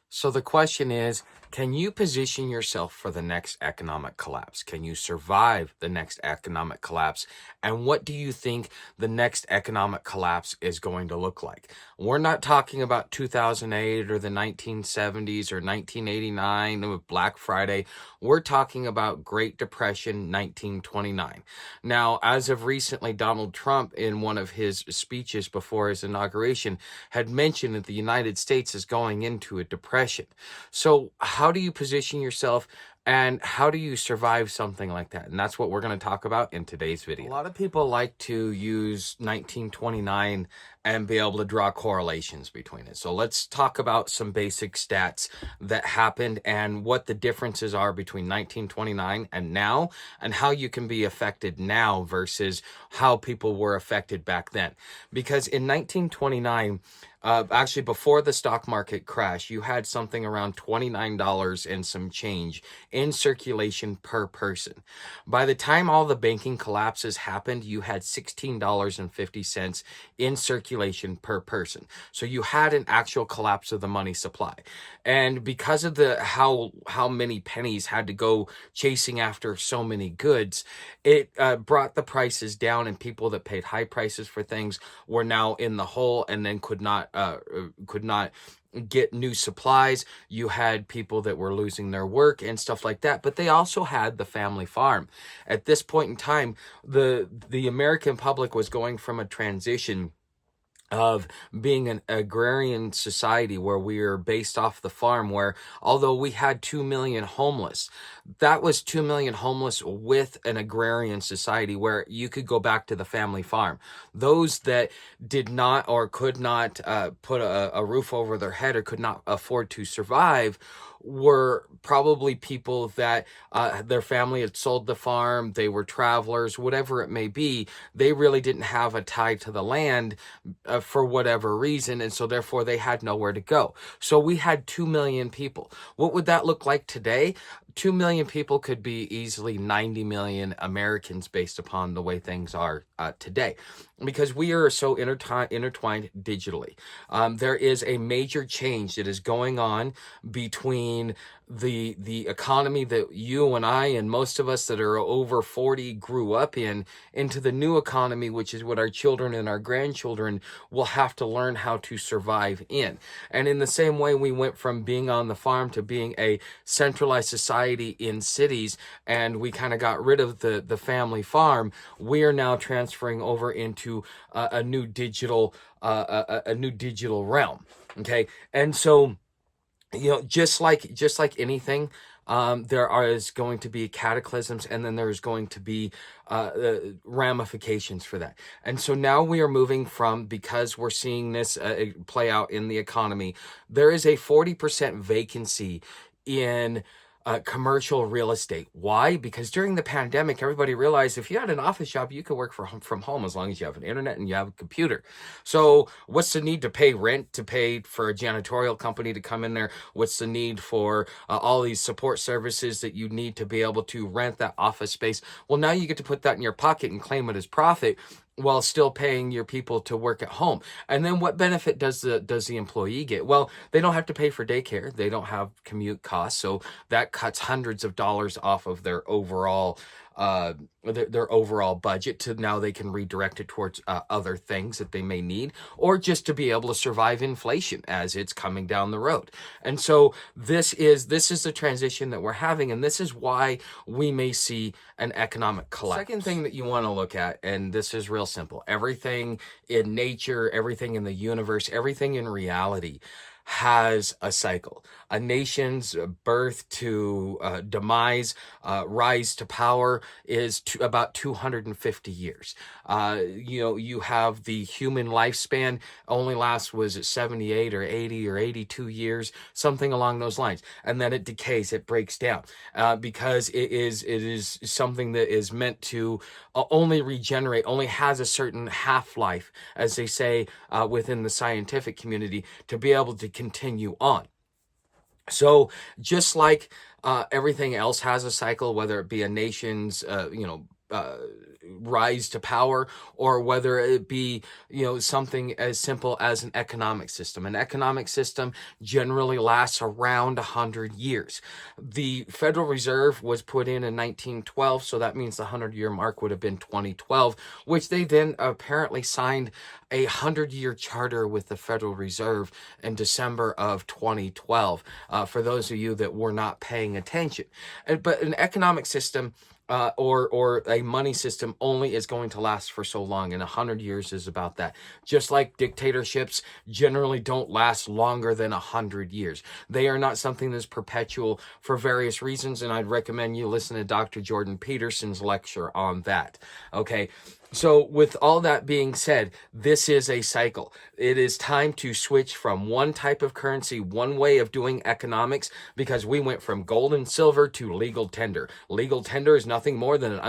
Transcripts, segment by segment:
So the question is, can you position yourself for the next economic collapse? Can you survive the next economic collapse? And what do you think the next economic collapse is going to look like? We're not talking about 2008 or the 1970s or 1989 with Black Friday. We're talking about Great Depression 1929. Now, as of recently, Donald Trump, in one of his speeches before his inauguration, had mentioned that the United States is going into a depression. So, how do you position yourself and how do you survive something like that? And that's what we're going to talk about in today's video. A lot of people like to use 1929 and be able to draw correlations between it. So let's talk about some basic stats that happened and what the differences are between 1929 and now, and how you can be affected now versus how people were affected back then. Because in 1929, actually, before the stock market crash, you had something around $29 and some change in circulation per person. By the time all the banking collapses happened, you had $16.50 in circulation per person. So you had an actual collapse of the money supply. And because of the how many pennies had to go chasing after so many goods, it brought the prices down, and people that paid high prices for things were now in the hole and then could not get new supplies. You had people that were losing their work and stuff like that, but they also had the family farm. At this point in time, the American public was going from a transition of being an agrarian society where we are based off the farm, where although we had 2 million homeless, that was 2 million homeless with an agrarian society where you could go back to the family farm. Those that did not or could not put a roof over their head or could not afford to survive were probably people that their family had sold the farm, they were travelers, whatever it may be. They really didn't have a tie to the land for whatever reason, and so therefore they had nowhere to go. So we had 2 million people. What would that look like today? 2 million people could be easily 90 million Americans based upon the way things are today, because we are so intertwined digitally. There is a major change that is going on between the economy that you and I and most of us that are over 40 grew up in, into the new economy, which is what our children and our grandchildren will have to learn how to survive in. And in the same way we went from being on the farm to being a centralized society in cities, and we kind of got rid of the family farm, we are now transferring over into a new digital realm. Okay, and so, you know, just like anything, is going to be cataclysms, and then there's going to be ramifications for that. And so now we are moving from, because we're seeing this play out in the economy, there is a 40% vacancy in commercial real estate. Why? Because during the pandemic, everybody realized if you had an office job, you could work from home as long as you have an internet and you have a computer. So what's the need to pay rent, to pay for a janitorial company to come in there? What's the need for all these support services that you need to be able to rent that office space? Well, now you get to put that in your pocket and claim it as profit, while still paying your people to work at home. And then what benefit does the employee get? Well, they don't have to pay for daycare. They don't have commute costs. So that cuts hundreds of dollars off of their overall budget, to now they can redirect it towards other things that they may need, or just to be able to survive inflation as it's coming down the road. And so this is the transition that we're having, and this is why we may see an economic collapse. Second thing that you want to look at, and this is real simple: everything in nature, everything in the universe, everything in reality has a cycle. A nation's birth to demise, rise to power, is about 250 years. You have the human lifespan only lasts, was it 78 or 80 or 82 years, something along those lines, and then it decays, it breaks down, because it is something that is meant to only regenerate, only has a certain half-life, as they say within the scientific community, to be able to continue on. So just like everything else has a cycle, whether it be a nation's rise to power, or whether it be, something as simple as an economic system. An economic system generally lasts around 100 years. The Federal Reserve was put in 1912, so that means the 100-year mark would have been 2012, which they then apparently signed a 100-year charter with the Federal Reserve in December of 2012, for those of you that were not paying attention. But an economic system, or a money system, only is going to last for so long, and 100 years is about that. Just like dictatorships generally don't last longer than 100 years. They are not something that's perpetual for various reasons, and I'd recommend you listen to Dr. Jordan Peterson's lecture on that. Okay. So with all that being said, this is a cycle. It is time to switch from one type of currency, one way of doing economics, because we went from gold and silver to legal tender. Legal tender is nothing more than an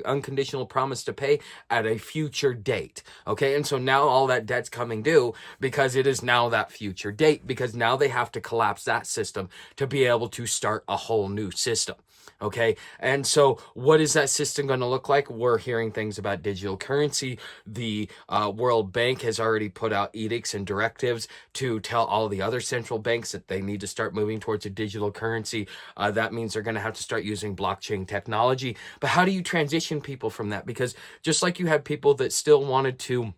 unconditional promise to pay at a future date. Okay, and so now all that debt's coming due because it is now that future date, because now they have to collapse that system to be able to start a whole new system. Okay, and so what is that system going to look like? We're hearing things about digital currency. The World Bank has already put out edicts and directives to tell all the other central banks that they need to start moving towards a digital currency. That means they're going to have to start using blockchain technology. But how do you transition people from that? Because just like you had people that still wanted to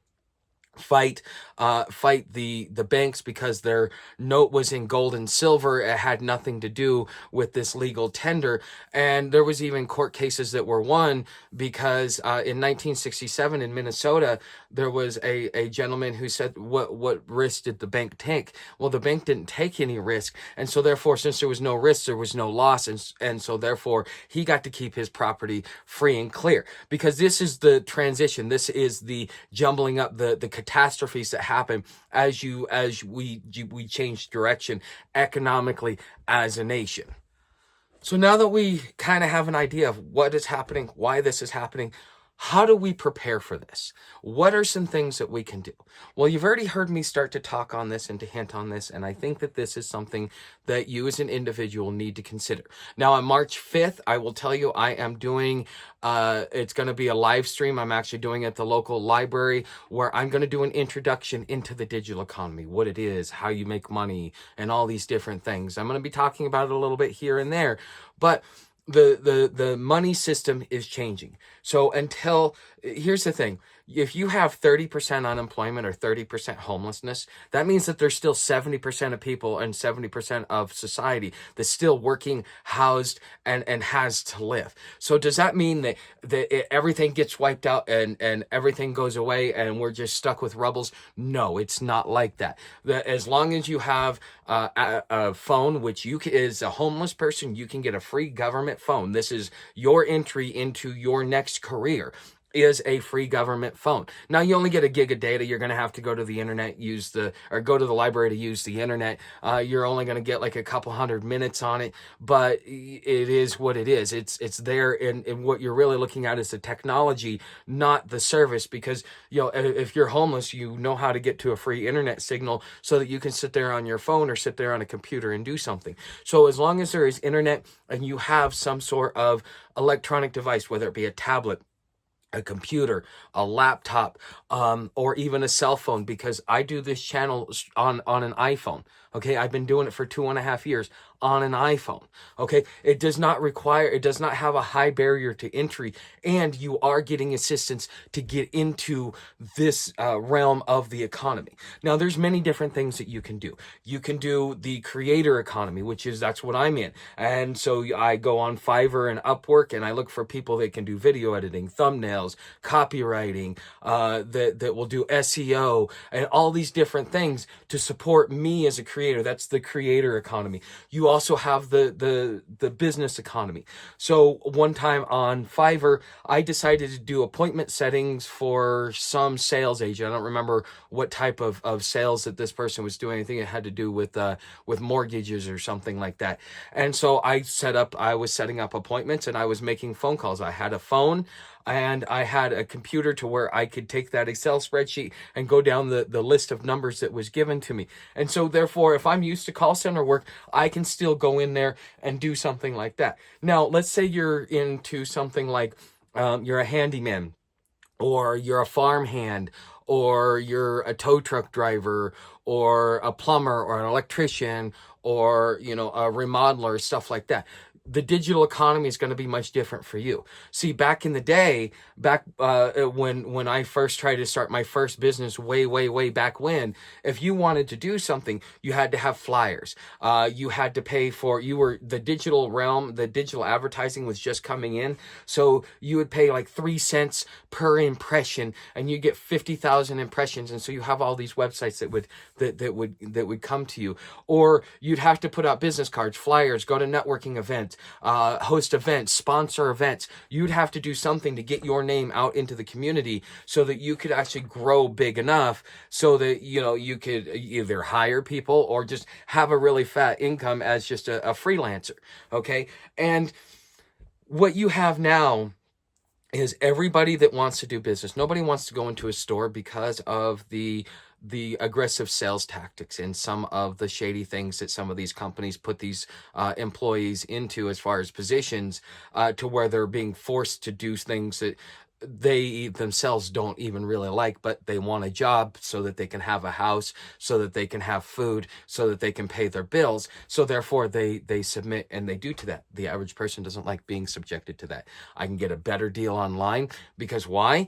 fight the banks because their note was in gold and silver, it had nothing to do with this legal tender. And there was even court cases that were won because in 1967 in Minnesota, there was a gentleman who said, what risk did the bank take? Well, the bank didn't take any risk, and so therefore, since there was no risk, there was no loss, and so therefore he got to keep his property free and clear. Because this is the transition, this is the jumbling up, the catastrophes that happen as we change direction economically as a nation. So now that we kind of have an idea of what is happening, why this is happening, how do we prepare for this? What are some things that we can do? Well, you've already heard me start to talk on this and to hint on this, and I think that this is something that you as an individual need to consider. Now, on March 5th, I will tell you I am doing, it's going to be a live stream. I'm actually doing it at the local library, where I'm going to do an introduction into the digital economy, what it is, how you make money, and all these different things. I'm going to be talking about it a little bit here and there, but the money system is changing. So here's the thing. If you have 30% unemployment or 30% homelessness, that means that there's still 70% of people and 70% of society that's still working, housed, and has to live. So does that mean that everything gets wiped out and everything goes away and we're just stuck with rubbles? No, it's not like that. As long as you have a phone, which is a homeless person, you can get a free government phone. This is your entry into your next career, is a free government phone. Now, you only get a gig of data. You're going to have to go to the internet, or go to the library to use the internet. You're only going to get like a couple 100 minutes on it, but it is what it is. It's there, and what you're really looking at is the technology, not the service, because, if you're homeless, you know how to get to a free internet signal so that you can sit there on your phone or sit there on a computer and do something. So as long as there is internet and you have some sort of electronic device, whether it be a tablet, a computer, a laptop, or even a cell phone, because I do this channel on an iPhone. Okay, I've been doing it for 2.5 years on an iPhone. Okay, it does not have a high barrier to entry, and you are getting assistance to get into this realm of the economy. Now, there's many different things that you can do. You can do the creator economy, that's what I'm in. And so I go on Fiverr and Upwork, and I look for people that can do video editing, thumbnails, copywriting, that will do SEO, and all these different things to support me as a creator. That's the creator economy. You also have the business economy. So one time on Fiverr, I decided to do appointment settings for some sales agent. I don't remember what type of sales that this person was doing. I think it had to do with mortgages or something like that. And so I was setting up appointments, and I was making phone calls. I had a phone, and I had a computer to where I could take that Excel spreadsheet and go down the list of numbers that was given to me. And so therefore, if I'm used to call center work, I can still go in there and do something like that. Now, let's say you're into something like you're a handyman, or you're a farmhand, or you're a tow truck driver, or a plumber, or an electrician, or a remodeler, stuff like that. The digital economy is going to be much different for you. See, back in the day, back when I first tried to start my first business, way back when, if you wanted to do something, you had to have flyers. You had to pay for. You were the digital realm. The digital advertising was just coming in, so you would pay like 3 cents per impression, and you get 50,000 impressions, and so you have all these websites that would come to you. Or you'd have to put out business cards, flyers, go to networking events, host events, sponsor events. You'd have to do something to get your name out into the community so that you could actually grow big enough so that you could either hire people or just have a really fat income as just a freelancer. Okay. And what you have now is everybody that wants to do business. Nobody wants to go into a store because of the aggressive sales tactics and some of the shady things that some of these companies put these employees into as far as positions, to where they're being forced to do things that they themselves don't even really like, but they want a job so that they can have a house, so that they can have food, so that they can pay their bills. So therefore they submit and they do to that. The average person doesn't like being subjected to that. I can get a better deal online because why?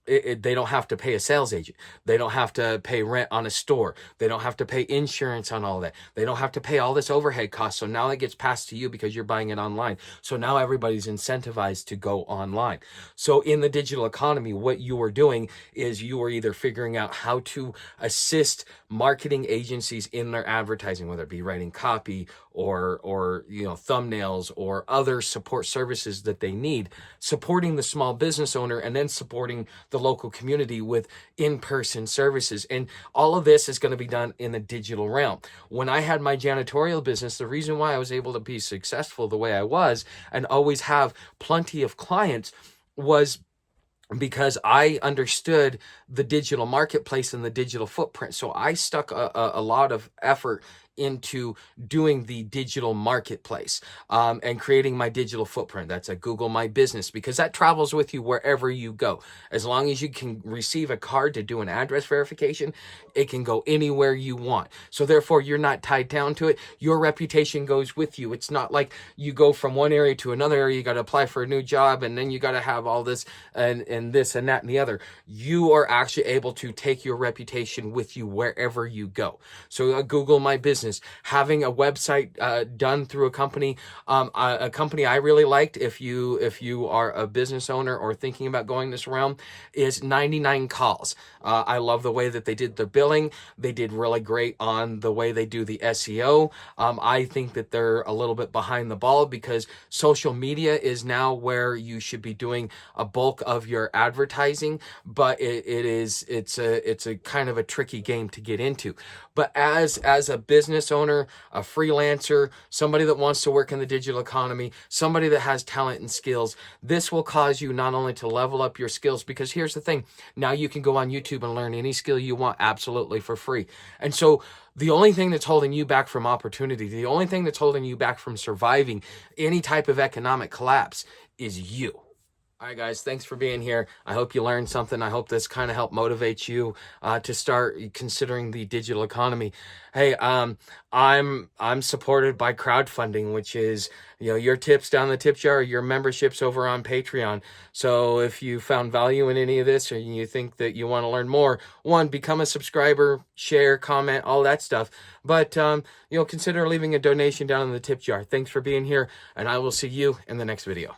They don't have to pay a sales agent. They don't have to pay rent on a store. They don't have to pay insurance on all that. They don't have to pay all this overhead cost. So now it gets passed to you because you're buying it online. So now everybody's incentivized to go online. So in the digital economy, what you are doing is you are either figuring out how to assist marketing agencies in their advertising, whether it be writing copy or thumbnails or other support services that they need, supporting the small business owner, and then supporting the local community with in-person services. And all of this is going to be done in the digital realm. When I had my janitorial business, the reason why I was able to be successful the way I was and always have plenty of clients was because I understood the digital marketplace and the digital footprint. So I stuck a lot of effort into doing the digital marketplace, and creating my digital footprint. That's a Google My Business, because that travels with you wherever you go. As long as you can receive a card to do an address verification, it can go anywhere you want. So therefore, you're not tied down to it. Your reputation goes with you. It's not like you go from one area to another area. You got to apply for a new job, and then you got to have all this and this and that and the other. You are actually able to take your reputation with you wherever you go. So Google My Business, having a website done through a company I really liked, if you are a business owner or thinking about going this realm, is 99 Calls. I love the way that they did the billing. They did really great on the way they do the SEO. I think that they're a little bit behind the ball because social media is now where you should be doing a bulk of your advertising, but it's a kind of a tricky game to get into. But as a business owner, a freelancer, somebody that wants to work in the digital economy, somebody that has talent and skills, this will cause you not only to level up your skills, because here's the thing, now you can go on YouTube and learn any skill you want absolutely for free. And so the only thing that's holding you back from opportunity, the only thing that's holding you back from surviving any type of economic collapse is you. All right, guys, thanks for being here. I hope you learned something. I hope this kind of helped motivate you to start considering the digital economy. Hey, I'm supported by crowdfunding, which is, your tips down the tip jar, your memberships over on Patreon. So if you found value in any of this, or you think that you want to learn more, one, become a subscriber, share, comment, all that stuff. But consider leaving a donation down in the tip jar. Thanks for being here, and I will see you in the next video.